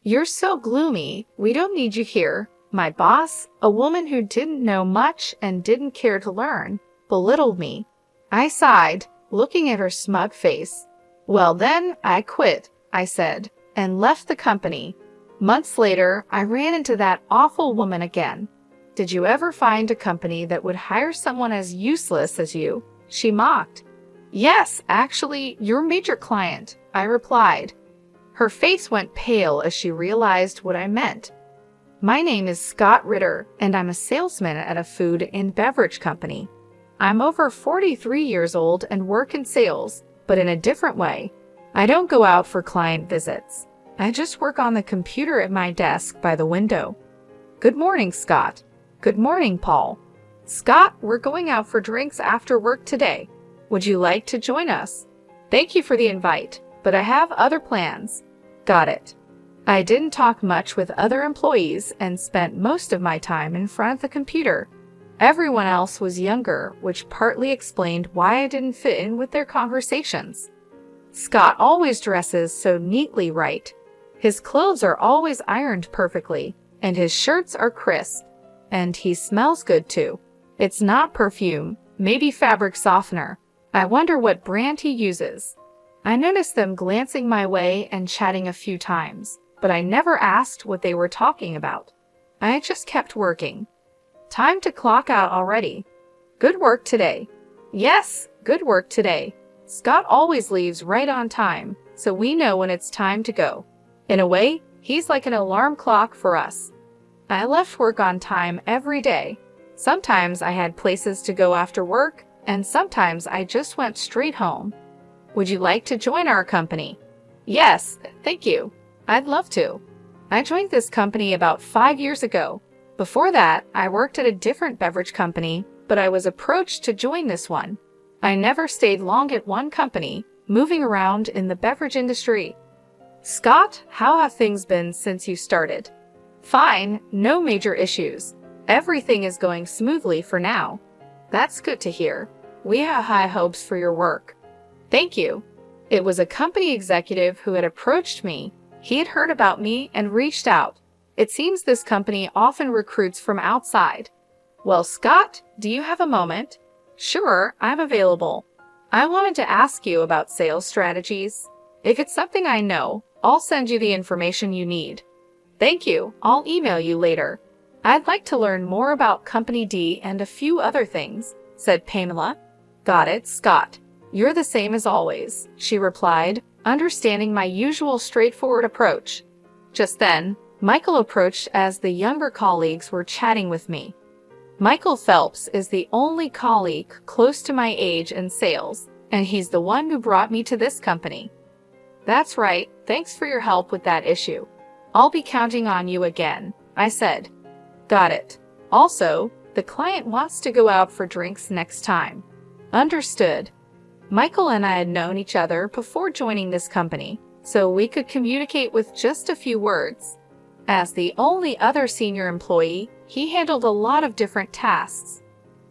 You're so gloomy. We don't need you here. My boss, a woman who didn't know much and didn't care to learn, belittled me. I sighed, looking at her smug face. Well then, I quit, I said, and left the company. Months later, I ran into that awful woman again. Did you ever find a company that would hire someone as useless as you? She mocked. Yes, actually, your major client, I replied. Her face went pale as she realized what I meant. My name is Scott Ritter, and I'm a salesman at a food and beverage company. I'm over 43 years old and work in sales, but in a different way. I don't go out for client visits. I just work on the computer at my desk by the window. Good morning, Scott. Good morning, Paul. Scott, we're going out for drinks after work today. Would you like to join us? Thank you for the invite, but I have other plans. Got it. I didn't talk much with other employees and spent most of my time in front of the computer. Everyone else was younger, which partly explained why I didn't fit in with their conversations. Scott always dresses so neatly right. His clothes are always ironed perfectly, and his shirts are crisp. And he smells good too. It's not perfume, maybe fabric softener. I wonder what brand he uses. I noticed them glancing my way and chatting a few times, but I never asked what they were talking about. I just kept working. Time to clock out already. Good work today. Yes, good work today. Scott always leaves right on time, so we know when it's time to go. In a way, he's like an alarm clock for us. I left work on time every day. Sometimes I had places to go after work, and sometimes I just went straight home. Would you like to join our company? Yes, thank you. I'd love to. I joined this company about 5 years ago. Before that, I worked at a different beverage company, but I was approached to join this one. I never stayed long at one company, moving around in the beverage industry. Scott, how have things been since you started? Fine, no major issues. Everything is going smoothly for now. That's good to hear. We have high hopes for your work. Thank you. It was a company executive who had approached me. He had heard about me and reached out. It seems this company often recruits from outside. Well, Scott, do you have a moment? Sure, I'm available. I wanted to ask you about sales strategies. If it's something I know, I'll send you the information you need. Thank you. I'll email you later. I'd like to learn more about Company D and a few other things, said Pamela. Got it, Scott. You're the same as always, she replied, understanding my usual straightforward approach. Just then, Michael approached as the younger colleagues were chatting with me. Michael Phelps is the only colleague close to my age in sales, and he's the one who brought me to this company. That's right, thanks for your help with that issue. I'll be counting on you again, I said. Got it. Also, the client wants to go out for drinks next time. Understood. Michael and I had known each other before joining this company, so we could communicate with just a few words. As the only other senior employee, he handled a lot of different tasks.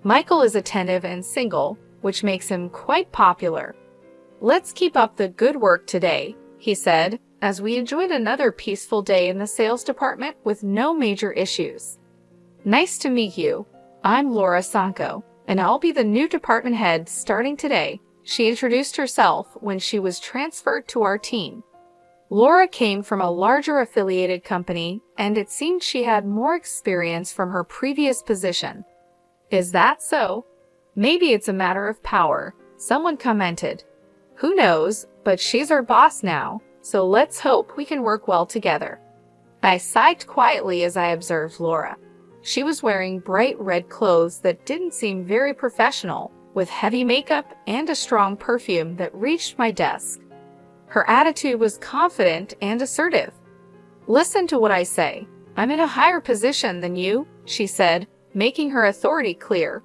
Michael is attentive and single, which makes him quite popular. Let's keep up the good work today, he said, as we enjoyed another peaceful day in the sales department with no major issues. Nice to meet you. I'm Laura Sanko, and I'll be the new department head starting today. She introduced herself when she was transferred to our team. Laura came from a larger affiliated company, and it seemed she had more experience from her previous position. Is that so? Maybe it's a matter of power, someone commented. Who knows, but she's our boss now, so let's hope we can work well together. I sighed quietly as I observed Laura. She was wearing bright red clothes that didn't seem very professional, with heavy makeup and a strong perfume that reached my desk. Her attitude was confident and assertive. Listen to what I say. I'm in a higher position than you, she said, making her authority clear.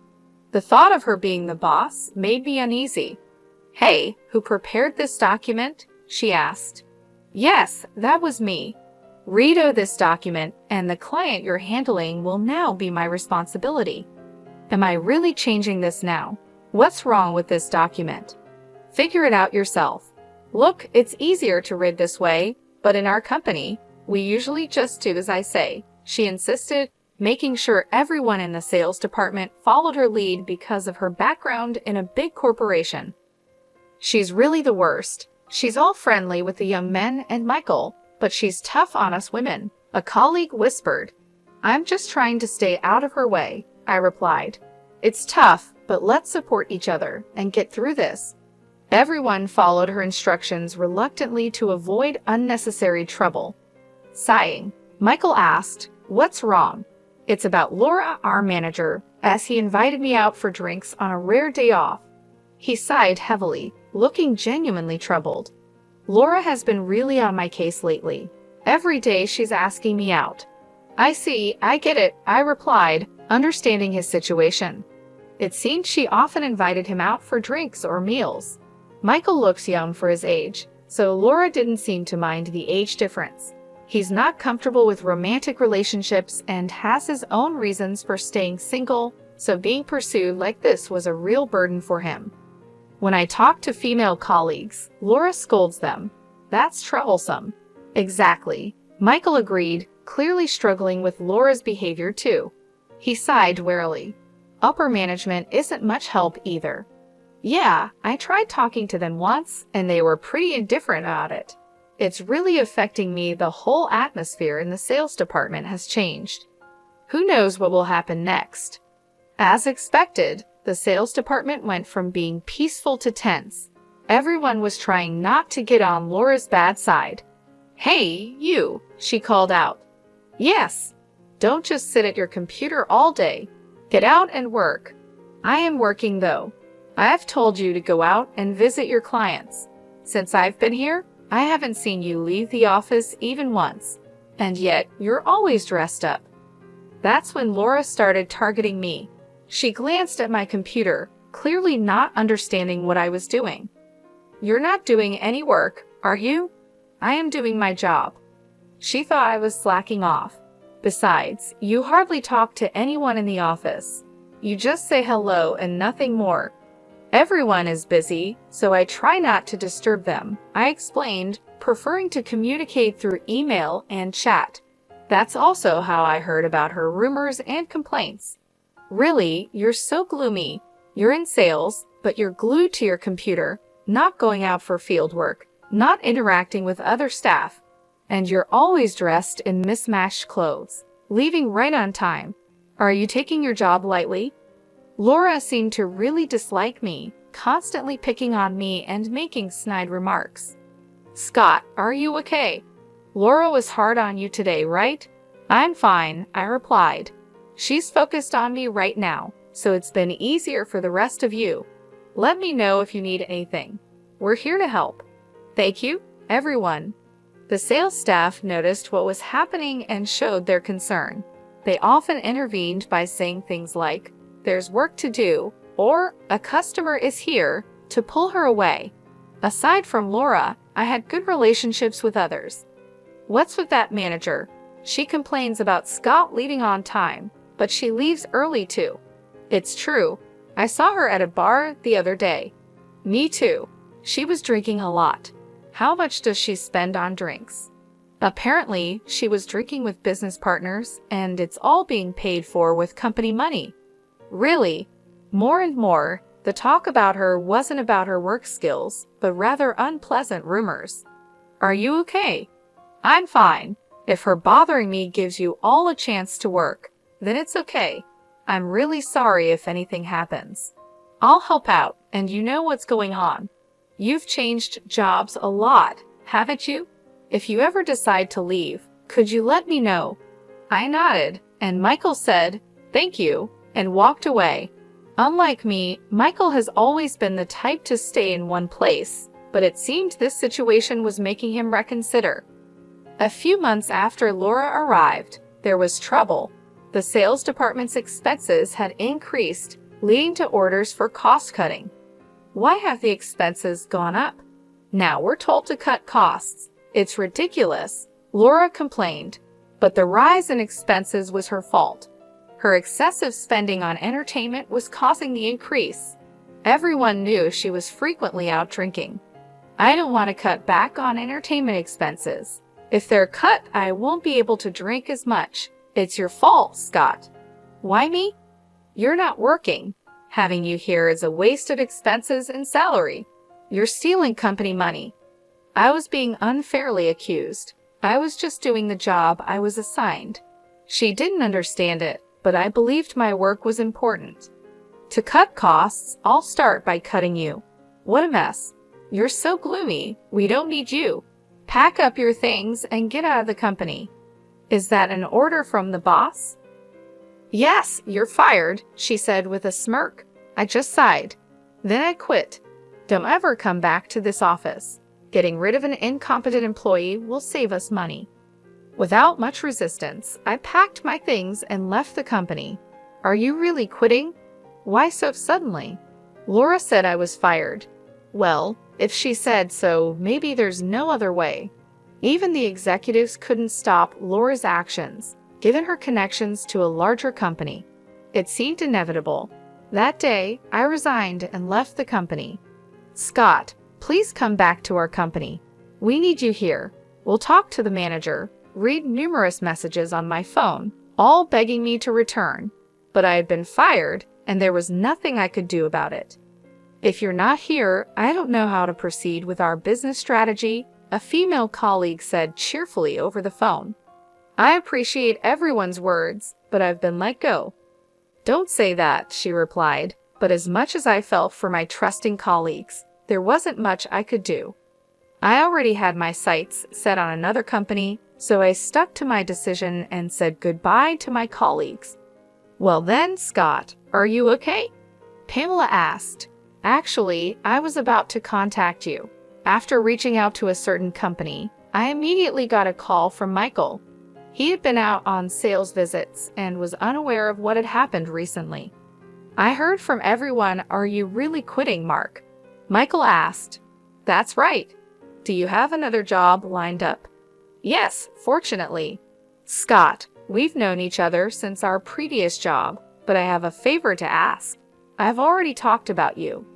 The thought of her being the boss made me uneasy. Hey, who prepared this document? She asked. Yes, that was me. Read this document, and the client you're handling will now be my responsibility. Am I really changing this now? What's wrong with this document? Figure it out yourself. Look, it's easier to read this way, but in our company, We usually just do as I say," she insisted, making sure everyone in the sales department followed her lead because of her background in a big corporation. "She's really the worst. She's all friendly with the young men and Michael, but she's tough on us women," a colleague whispered. "I'm just trying to stay out of her way," I replied. "It's tough, but let's support each other and get through this." Everyone followed her instructions reluctantly to avoid unnecessary trouble. Sighing, Michael asked, "What's wrong?" "It's about Laura, our manager, as he invited me out for drinks on a rare day off." He sighed heavily, looking genuinely troubled. "Laura has been really on my case lately. Every day she's asking me out." "I see, I get it," I replied, understanding his situation. It seemed she often invited him out for drinks or meals. Michael looks young for his age, so Laura didn't seem to mind the age difference. He's not comfortable with romantic relationships and has his own reasons for staying single, so being pursued like this was a real burden for him. When I talk to female colleagues, Laura scolds them. "That's troublesome." "Exactly," Michael agreed, clearly struggling with Laura's behavior too. He sighed wearily. "Upper management isn't much help either." "Yeah, I tried talking to them once, and they were pretty indifferent about it. It's really affecting me. The whole atmosphere in the sales department has changed. Who knows what will happen next?" As expected, the sales department went from being peaceful to tense. Everyone was trying not to get on Laura's bad side. "Hey, you," she called out. "Yes. Don't just sit at your computer all day. Get out and work." "I am working though. I've told you to go out and visit your clients. Since I've been here, I haven't seen you leave the office even once. And yet, you're always dressed up." That's when Laura started targeting me. She glanced at my computer, clearly not understanding what I was doing. "You're not doing any work, are you?" "I am doing my job." She thought I was slacking off. "Besides, you hardly talk to anyone in the office. You just say hello and nothing more." "Everyone is busy, so I try not to disturb them," I explained, preferring to communicate through email and chat. That's also how I heard about her rumors and complaints. "Really, you're so gloomy. You're in sales, but you're glued to your computer, not going out for field work, not interacting with other staff. And you're always dressed in mismatched clothes, leaving right on time. Are you taking your job lightly?" Laura seemed to really dislike me, constantly picking on me and making snide remarks. "Scott, are you okay? Laura was hard on you today, right?" "I'm fine," I replied. "She's focused on me right now, so it's been easier for the rest of you. Let me know if you need anything. We're here to help." "Thank you, everyone." The sales staff noticed what was happening and showed their concern. They often intervened by saying things like, "There's work to do," or "A customer is here," to pull her away. Aside from Laura, I had good relationships with others. "What's with that manager? She complains about Scott leaving on time, but she leaves early too." "It's true. I saw her at a bar the other day." "Me too. She was drinking a lot." "How much does she spend on drinks?" "Apparently, she was drinking with business partners, and it's all being paid for with company money." "Really?" More and more, the talk about her wasn't about her work skills, but rather unpleasant rumors. "Are you okay?" "I'm fine. If her bothering me gives you all a chance to work, then it's okay. I'm really sorry if anything happens. I'll help out, and you know what's going on. You've changed jobs a lot, haven't you? If you ever decide to leave, could you let me know?" I nodded, and Michael said, "Thank you," and walked away. Unlike me, Michael has always been the type to stay in one place, but it seemed this situation was making him reconsider. A few months after Laura arrived, there was trouble. The sales department's expenses had increased, leading to orders for cost-cutting. Why have the expenses gone up? Now we're told to cut costs. It's ridiculous, Laura complained. But the rise in expenses was her fault. Her excessive spending on entertainment was causing the increase. Everyone knew she was frequently out drinking. "I don't want to cut back on entertainment expenses. If they're cut, I won't be able to drink as much. It's your fault, Scott. Why me? You're not working. Having you here is a waste of expenses and salary. You're stealing company money. I was being unfairly accused. I was just doing the job I was assigned. She didn't understand it, but I believed my work was important. To cut costs, I'll start by cutting you. What a mess. You're so gloomy. We don't need you. Pack up your things and get out of the company. Is that an order from the boss? Yes, you're fired, she said with a smirk. I just sighed. Then I quit. Don't ever come back to this office. Getting rid of an incompetent employee will save us money. Without much resistance, I packed my things and left the company. Are you really quitting? Why so suddenly? Laura said I was fired. Well, if she said so, maybe there's no other way. Even the executives couldn't stop Laura's actions, given her connections to a larger company. It seemed inevitable. That day, I resigned and left the company. Scott, please come back to our company. We need you here. We'll talk to the manager, read numerous messages on my phone, all begging me to return. But I had been fired, and there was nothing I could do about it. If you're not here, I don't know how to proceed with our business strategy, a female colleague said cheerfully over the phone. I appreciate everyone's words, but I've been let go. Don't say that, she replied, but as much as I felt for my trusting colleagues, there wasn't much I could do. I already had my sights set on another company, so I stuck to my decision and said goodbye to my colleagues. Well then, Scott, are you okay? Pamela asked. Actually, I was about to contact you. After reaching out to a certain company, I immediately got a call from Michael. He had been out on sales visits and was unaware of what had happened recently. I heard from everyone, are you really quitting, Mark? Michael asked. That's right. Do you have another job lined up? Yes, fortunately. Scott, we've known each other since our previous job, but I have a favor to ask. I've already talked about you.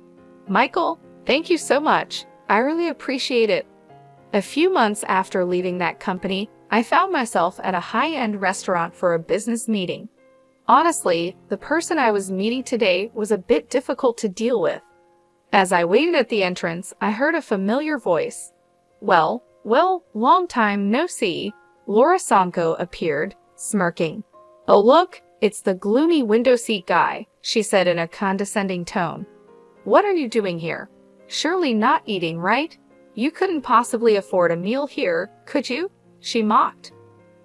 Michael, thank you so much. I really appreciate it. A few months after leaving that company, I found myself at a high-end restaurant for a business meeting. Honestly, the person I was meeting today was a bit difficult to deal with. As I waited at the entrance, I heard a familiar voice. Well, long time no see. Laura Sonko appeared, smirking. Oh look, it's the gloomy window seat guy, she said in a condescending tone. What are you doing here? Surely not eating, right? You couldn't possibly afford a meal here, could you? She mocked.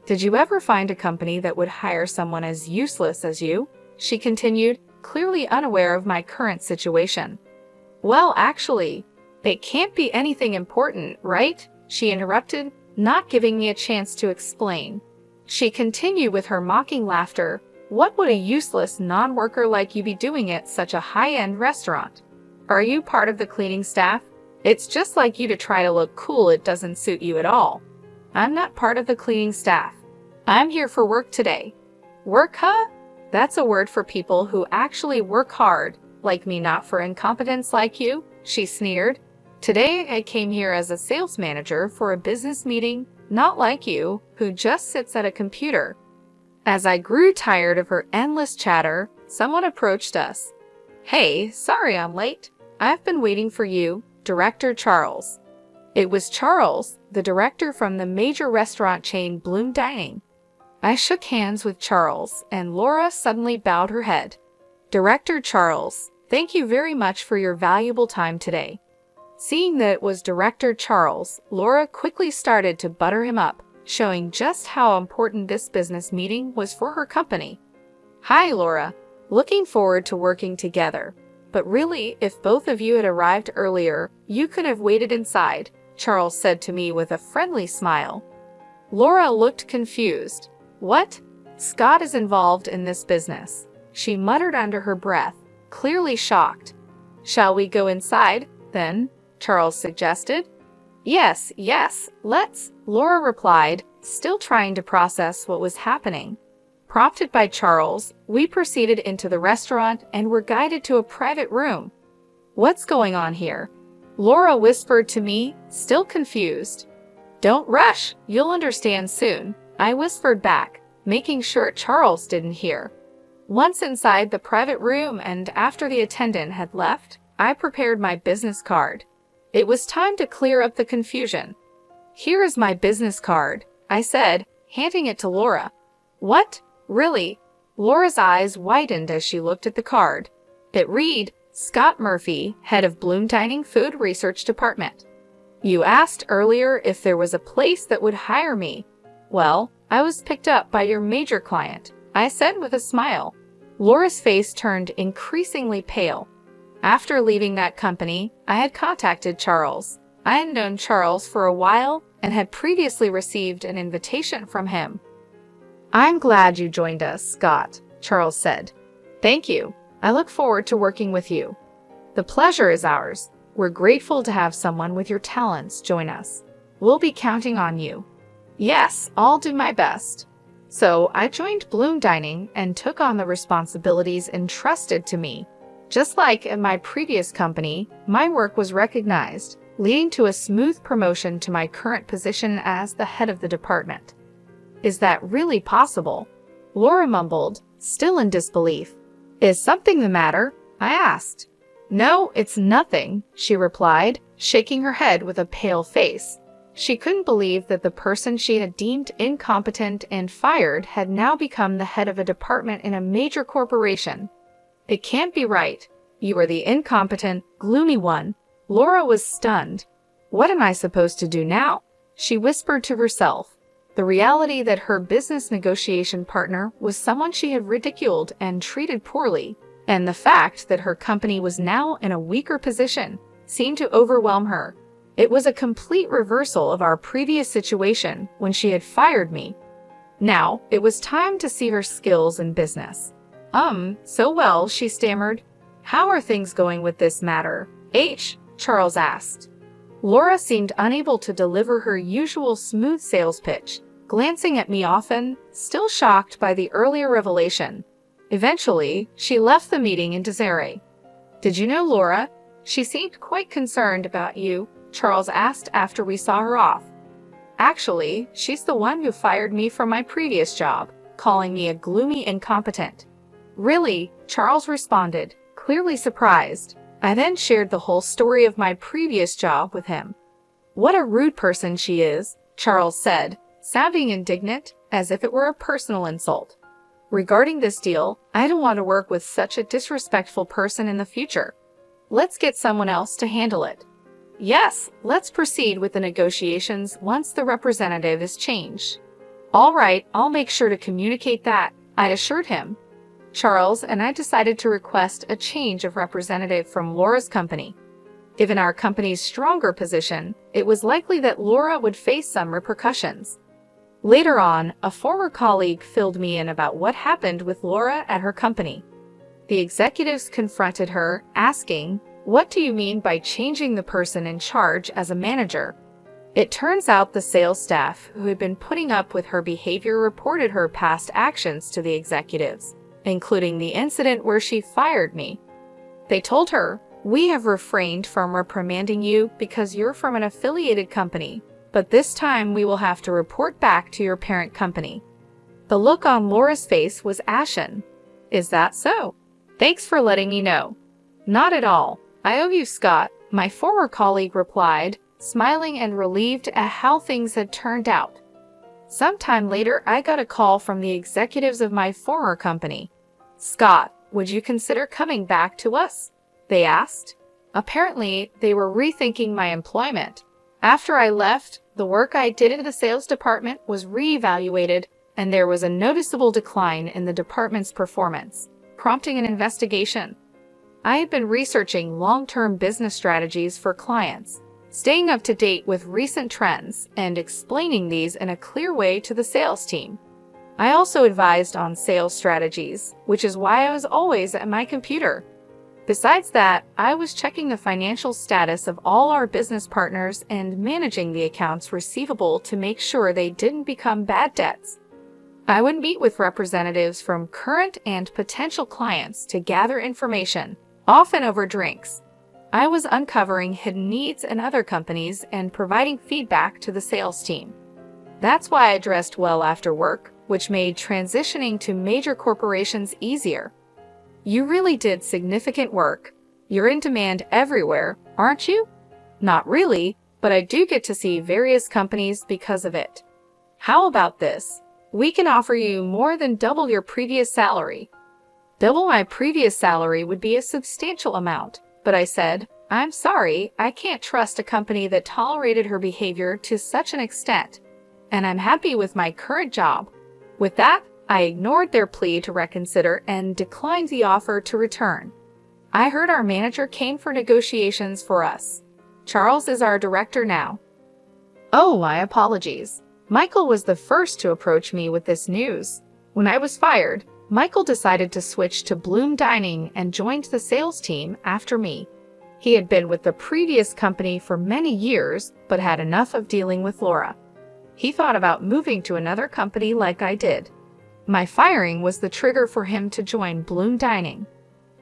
Did you ever find a company that would hire someone as useless as you? She continued, clearly unaware of my current situation. Well, actually, it can't be anything important, right? She interrupted, not giving me a chance to explain. She continued with her mocking laughter. What would a useless non-worker like you be doing at such a high-end restaurant? Are you part of the cleaning staff? It's just like you to try to look cool. It doesn't suit you at all. I'm not part of the cleaning staff. I'm here for work today. Work, huh? That's a word for people who actually work hard, like me, not for incompetence like you, she sneered. Today I came here as a sales manager for a business meeting, not like you, who just sits at a computer. As I grew tired of her endless chatter, someone approached us. Hey, sorry I'm late. I've been waiting for you, Director Charles. It was Charles, the director from the major restaurant chain Bloom Dining. I shook hands with Charles, and Laura suddenly bowed her head. Director Charles, thank you very much for your valuable time today. Seeing that it was Director Charles, Laura quickly started to butter him up, showing just how important this business meeting was for her company. Hi, Laura. Looking forward to working together. But really, if both of you had arrived earlier, you could have waited inside, Charles said to me with a friendly smile. Laura looked confused. What? Scott is involved in this business, she muttered under her breath, clearly shocked. Shall we go inside, then? Charles suggested. Yes, let's, Laura replied, still trying to process what was happening. Prompted by Charles, we proceeded into the restaurant and were guided to a private room. What's going on here? Laura whispered to me, still confused. Don't rush, you'll understand soon, I whispered back, making sure Charles didn't hear. Once inside the private room and after the attendant had left, I prepared my business card. It was time to clear up the confusion. Here is my business card, I said, handing it to Laura. What? Really? Laura's eyes widened as she looked at the card. It read, Scott Murphy, head of Bloom Dining Food Research Department. You asked earlier if there was a place that would hire me. Well, I was picked up by your major client, I said with a smile. Laura's face turned increasingly pale. After leaving that company, I had contacted Charles. I had known Charles for a while and had previously received an invitation from him. I'm glad you joined us, Scott, Charles said. Thank you. I look forward to working with you. The pleasure is ours. We're grateful to have someone with your talents join us. We'll be counting on you. Yes, I'll do my best. So I joined Bloom Dining and took on the responsibilities entrusted to me. Just like in my previous company, my work was recognized, leading to a smooth promotion to my current position as the head of the department. Is that really possible? Laura mumbled, still in disbelief. Is something the matter? I asked. No, it's nothing, she replied, shaking her head with a pale face. She couldn't believe that the person she had deemed incompetent and fired had now become the head of a department in a major corporation. It can't be right. You are the incompetent, gloomy one. Laura was stunned. What am I supposed to do now? She whispered to herself. The reality that her business negotiation partner was someone she had ridiculed and treated poorly, and the fact that her company was now in a weaker position, seemed to overwhelm her. It was a complete reversal of our previous situation when she had fired me. Now, it was time to see her skills in business. So well, she stammered. How are things going with this matter? Charles asked. Laura seemed unable to deliver her usual smooth sales pitch, glancing at me often, still shocked by the earlier revelation. Eventually, she left the meeting in disarray. Did you know Laura? She seemed quite concerned about you, Charles asked after we saw her off. Actually, she's the one who fired me from my previous job, calling me a gloomy incompetent. Really? Charles responded, clearly surprised. I then shared the whole story of my previous job with him. What a rude person she is, Charles said, sounding indignant, as if it were a personal insult. Regarding this deal, I don't want to work with such a disrespectful person in the future. Let's get someone else to handle it. Yes, let's proceed with the negotiations once the representative is changed. All right, I'll make sure to communicate that, I assured him. Charles and I decided to request a change of representative from Laura's company. Given our company's stronger position, it was likely that Laura would face some repercussions. Later on, a former colleague filled me in about what happened with Laura at her company. The executives confronted her, asking, "What do you mean by changing the person in charge as a manager?" It turns out the sales staff who had been putting up with her behavior reported her past actions to the executives, including the incident where she fired me. They told her, "We have refrained from reprimanding you because you're from an affiliated company, but this time we will have to report back to your parent company." The look on Laura's face was ashen. Is that so? Thanks for letting me know. Not at all. I owe you, Scott, my former colleague replied, smiling and relieved at how things had turned out. Sometime later, I got a call from the executives of my former company. "Scott, would you consider coming back to us?" they asked. Apparently, they were rethinking my employment. After I left, the work I did in the sales department was reevaluated, and there was a noticeable decline in the department's performance, prompting an investigation. I had been researching long-term business strategies for clients, staying up to date with recent trends, and explaining these in a clear way to the sales team. I also advised on sales strategies, which is why I was always at my computer. Besides that, I was checking the financial status of all our business partners and managing the accounts receivable to make sure they didn't become bad debts. I would meet with representatives from current and potential clients to gather information, often over drinks. I was uncovering hidden needs in other companies and providing feedback to the sales team. That's why I dressed well after work, which made transitioning to major corporations easier. You really did significant work. You're in demand everywhere, aren't you? Not really, but I do get to see various companies because of it. How about this? We can offer you more than double your previous salary. Double my previous salary would be a substantial amount, but I said, I'm sorry, I can't trust a company that tolerated her behavior to such an extent, and I'm happy with my current job. With that, I ignored their plea to reconsider and declined the offer to return. I heard our manager came for negotiations for us. Charles is our director now. Oh, my apologies. Michael was the first to approach me with this news. When I was fired, Michael decided to switch to Bloom Dining and joined the sales team after me. He had been with the previous company for many years, but had enough of dealing with Laura. He thought about moving to another company like I did. My firing was the trigger for him to join Bloom Dining.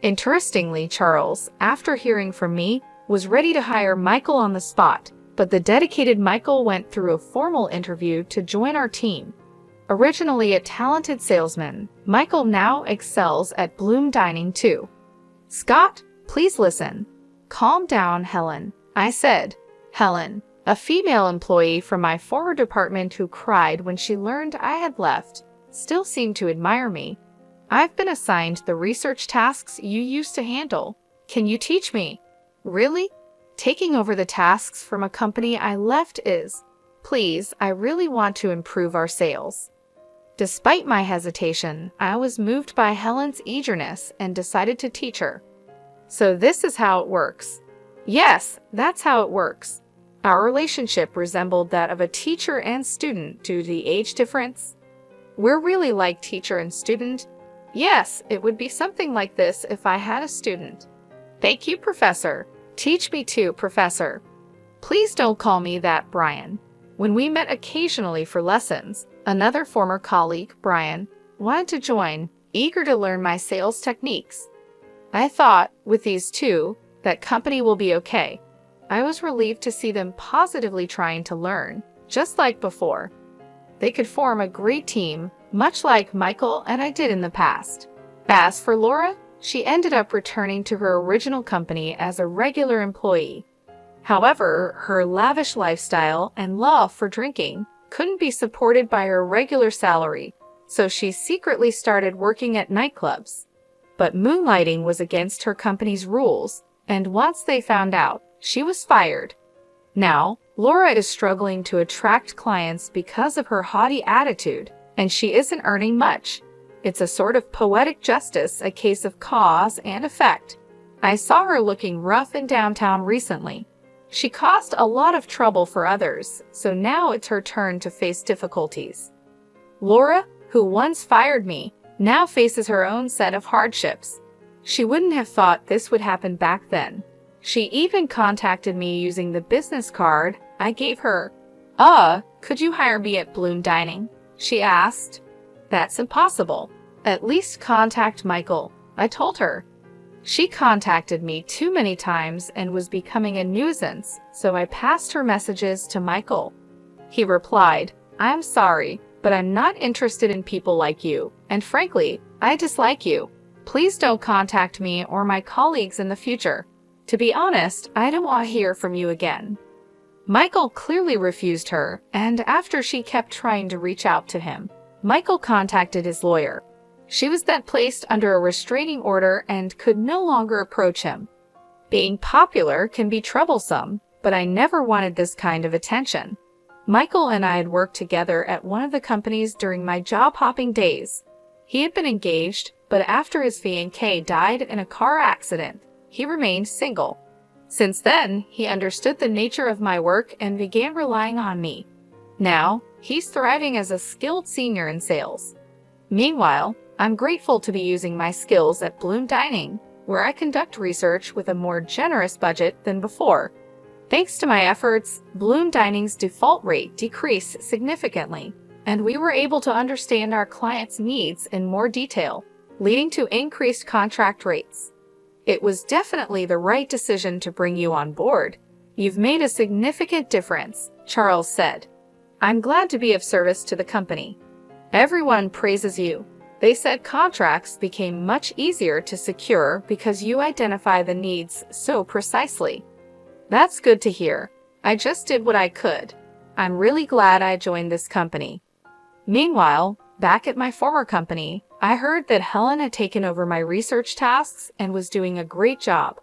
Interestingly, Charles, after hearing from me, was ready to hire Michael on the spot, but the dedicated Michael went through a formal interview to join our team. Originally a talented salesman, Michael now excels at Bloom Dining too. Scott, please listen. Calm down, Helen, I said. Helen, a female employee from my former department who cried when she learned I had left, still seemed to admire me. I've been assigned the research tasks you used to handle. Can you teach me? Really? Taking over the tasks from a company I left is, please, I really want to improve our sales. Despite my hesitation, I was moved by Helen's eagerness and decided to teach her. So this is how it works. Yes, that's how it works. Our relationship resembled that of a teacher and student due to the age difference. We're really like teacher and student. Yes, it would be something like this if I had a student. Thank you, Professor. Teach me too, Professor. Please don't call me that, Brian. When we met occasionally for lessons, another former colleague, Brian, wanted to join, eager to learn my sales techniques. I thought, with these two, that company will be okay. I was relieved to see them positively trying to learn, just like before. They could form a great team, much like Michael and I did in the past. As for Laura, she ended up returning to her original company as a regular employee. However, her lavish lifestyle and love for drinking couldn't be supported by her regular salary, so she secretly started working at nightclubs. But moonlighting was against her company's rules, and once they found out, she was fired. Now, Laura is struggling to attract clients because of her haughty attitude, and she isn't earning much. It's a sort of poetic justice, a case of cause and effect. I saw her looking rough in downtown recently. She caused a lot of trouble for others, so now it's her turn to face difficulties. Laura, who once fired me, now faces her own set of hardships. She wouldn't have thought this would happen back then. She even contacted me using the business card I gave her. Could you hire me at Bloom Dining? She asked. That's impossible. At least contact Michael, I told her. She contacted me too many times and was becoming a nuisance, so I passed her messages to Michael. He replied, I'm sorry, but I'm not interested in people like you, and frankly, I dislike you. Please don't contact me or my colleagues in the future. To be honest, I don't want to hear from you again. Michael clearly refused her, and after she kept trying to reach out to him, Michael contacted his lawyer. She was then placed under a restraining order and could no longer approach him. Being popular can be troublesome, but I never wanted this kind of attention. Michael and I had worked together at one of the companies during my job-hopping days. He had been engaged, but after his fiancée died in a car accident, he remained single. Since then, he understood the nature of my work and began relying on me. Now, he's thriving as a skilled senior in sales. Meanwhile, I'm grateful to be using my skills at Bloom Dining, where I conduct research with a more generous budget than before. Thanks to my efforts, Bloom Dining's default rate decreased significantly, and we were able to understand our clients' needs in more detail, leading to increased contract rates. It was definitely the right decision to bring you on board. You've made a significant difference, Charles said. I'm glad to be of service to the company. Everyone praises you. They said contracts became much easier to secure because you identify the needs so precisely. That's good to hear. I just did what I could. I'm really glad I joined this company. Meanwhile, back at my former company, I heard that Helen had taken over my research tasks and was doing a great job.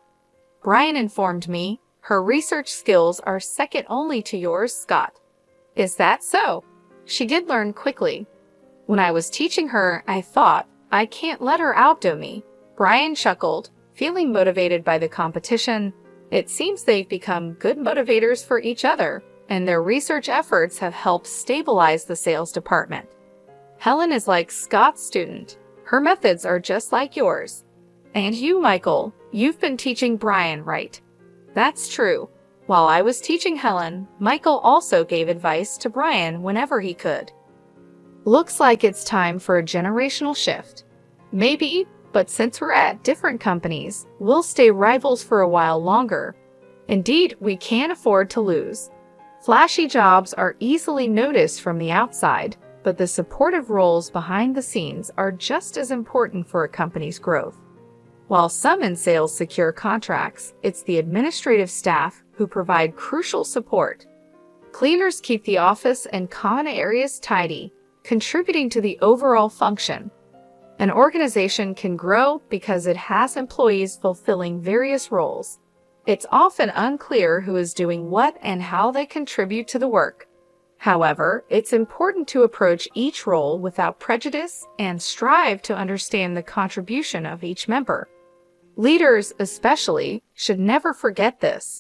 Brian informed me her research skills are second only to yours, Scott. Is that so? She did learn quickly. When I was teaching her, I thought, I can't let her outdo me. Brian chuckled, feeling motivated by the competition. It seems they've become good motivators for each other, and their research efforts have helped stabilize the sales department. Helen is like Scott's student. Her methods are just like yours. And you, Michael, you've been teaching Brian, right? That's true. While I was teaching Helen, Michael also gave advice to Brian whenever he could. Looks like it's time for a generational shift. Maybe, but since we're at different companies, we'll stay rivals for a while longer. Indeed, we can't afford to lose. Flashy jobs are easily noticed from the outside, but the supportive roles behind the scenes are just as important for a company's growth. While some in sales secure contracts, it's the administrative staff who provide crucial support. Cleaners keep the office and common areas tidy, contributing to the overall function. An organization can grow because it has employees fulfilling various roles. It's often unclear who is doing what and how they contribute to the work. However, it's important to approach each role without prejudice and strive to understand the contribution of each member. Leaders, especially, should never forget this.